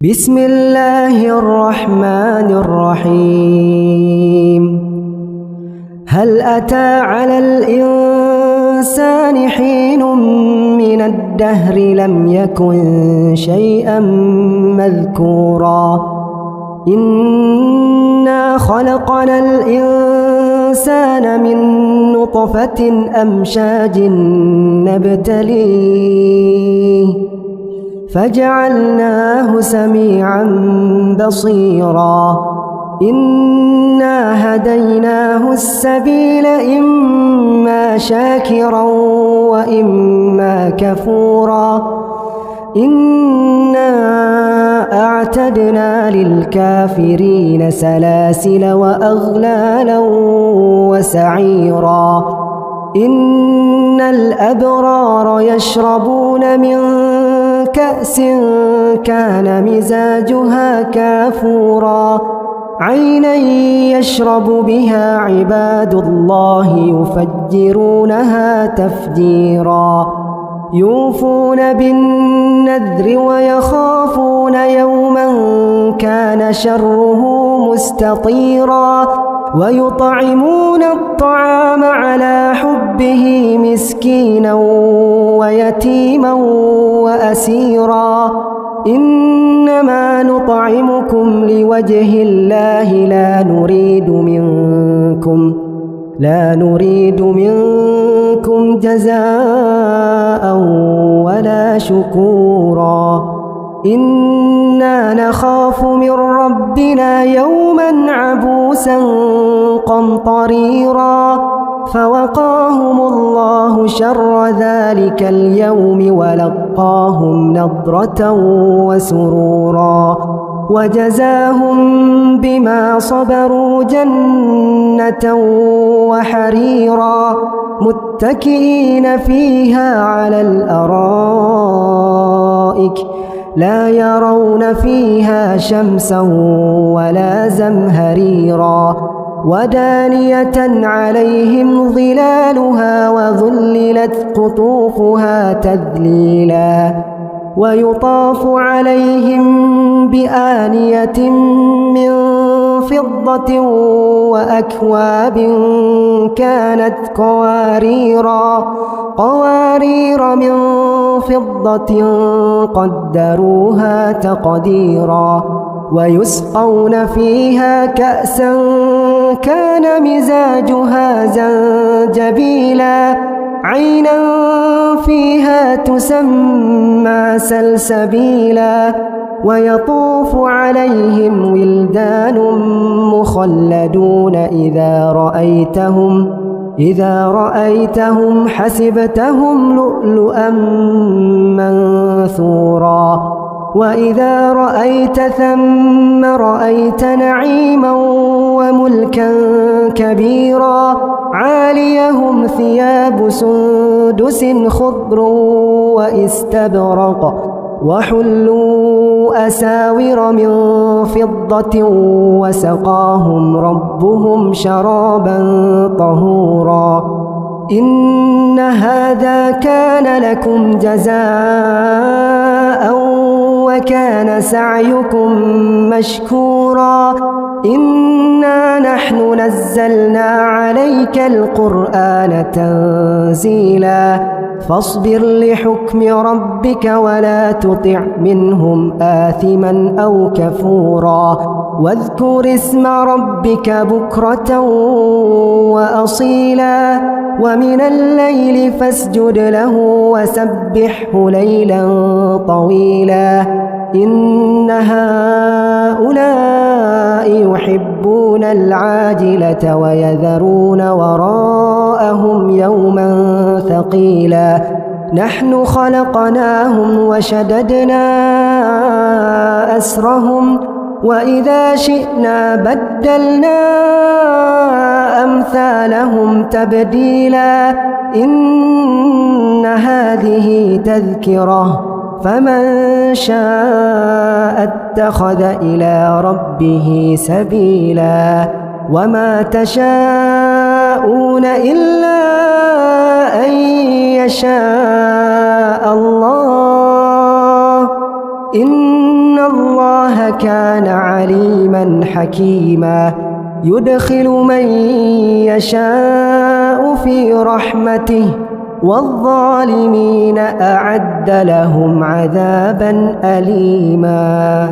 بسم الله الرحمن الرحيم. هل أتى على الإنسان حين من الدهر لم يكن شيئا مذكورا إنا خلقنا الإنسان من نطفة أمشاج نبتليه فجعلناه سميعا بصيرا إنا هديناه السبيل إما شاكرا وإما كفورا إنا أعتدنا للكافرين سلاسل وأغلالا وسعيرا إن الأبرار يشربون من كأس كان مزاجها كافورا عينا يشرب بها عباد الله يفجرونها تفجيرا يوفون بالنذر ويخافون يوما كان شره مستطيرا ويطعمون الطعام على حبه مسكينا ويتيما وأسيرا إنما نطعمكم لوجه الله لا نريد منكم جزاء ولا شكورا إنا نخاف من ربنا يوما عبوسا قمطريرا فوقاهم الله شر ذلك اليوم ولقاهم نضرة وسرورا وجزاهم بما صبروا جنة وحريرا متكئين فيها على الأرائك لا يرون فيها شمسا ولا زمهريرا ودانية عليهم ظلالها وذللت قطوفها تذليلا ويطاف عليهم بآنية من فضة وأكواب كانت قوارير من فضة قدروها تقديرا ويسقون فيها كأسا كان مزاجها زنجبيلا عينا فيها تسمى سلسبيلا ويطوف عليهم ولدان مخلدون إذا رأيتهم حسبتهم لؤلؤا منثورا وإذا رأيت ثم رأيت نعيما وملكا كبيرا عاليهم ثياب سندس خضر واستبرق وحلوا أساور من فضة وسقاهم ربهم شرابا طهورا إن هذا كان لكم جزاء وكان سعيكم مشكورا إنا نحن نزلنا عليك القرآن تنزيلا فاصبر لحكم ربك ولا تطع منهم آثما أو كفورا واذكر اسم ربك بكرة وأصيلا ومن الليل فاسجد له وسبحه ليلا طويلا إن هؤلاء يحبون العاجلة ويذرون وراءهم يوما ثقيلا نحن خلقناهم وشددنا أسرهم وإذا شئنا بدلنا أمثالهم تبديلا إن هذه تذكرة فمن شاء اتخذ إلى ربه سبيلا وما تشاءون إلا أن يشاء الله إن الله وكان عليما حكيما يدخل من يشاء في رحمته والظالمين أعد لهم عذابا أليما.